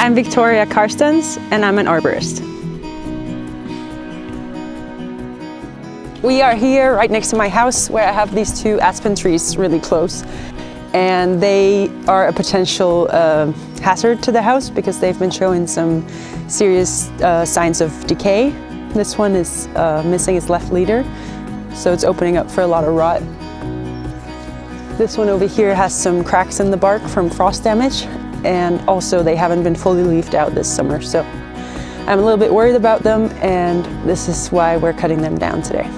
I'm Victoria Karstens and I'm an arborist. We are here right next to my house where I have these two aspen trees really close, and they are a potential hazard to the house because they've been showing some serious signs of decay. This one is missing its left leader, so it's opening up for a lot of rot. This one over here has some cracks in the bark from frost damage, and also they haven't been fully leafed out this summer, so I'm a little bit worried about them, and this is why we're cutting them down today.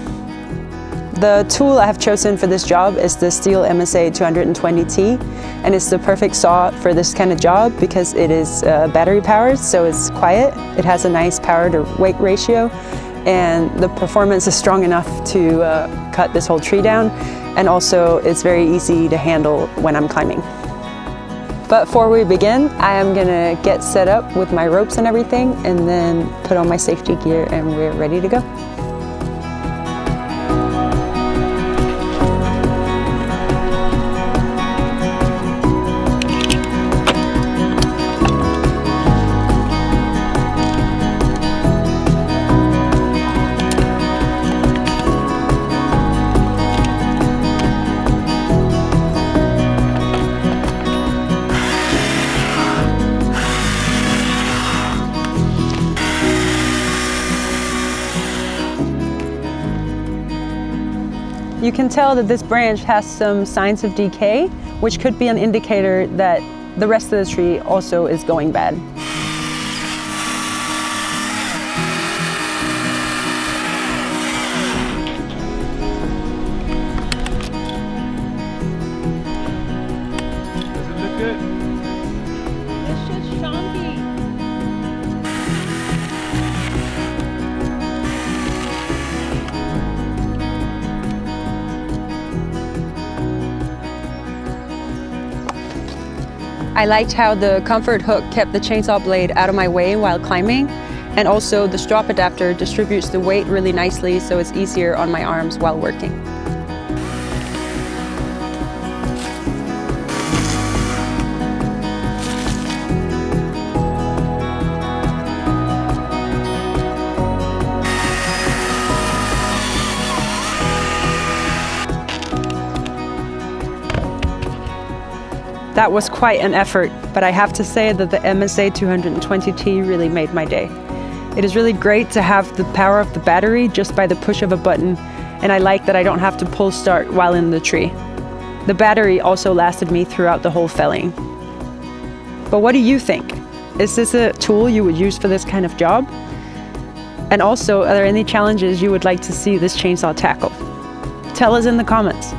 The tool I have chosen for this job is the STIHL MSA 220T, and it's the perfect saw for this kind of job because it is battery powered, so it's quiet. It has a nice power to weight ratio, and the performance is strong enough to cut this whole tree down, and also it's very easy to handle when I'm climbing. But before we begin, I am gonna get set up with my ropes and everything, and then put on my safety gear, and we're ready to go. You can tell that this branch has some signs of decay, which could be an indicator that the rest of the tree also is going bad. Does it look good? It's just chunky. I liked how the comfort hook kept the chainsaw blade out of my way while climbing, and also the strap adapter distributes the weight really nicely so it's easier on my arms while working. That was quite an effort, but I have to say that the MSA 220T really made my day. It is really great to have the power of the battery just by the push of a button, and I like that I don't have to pull start while in the tree. The battery also lasted me throughout the whole felling. But what do you think? Is this a tool you would use for this kind of job? And also, are there any challenges you would like to see this chainsaw tackle? Tell us in the comments.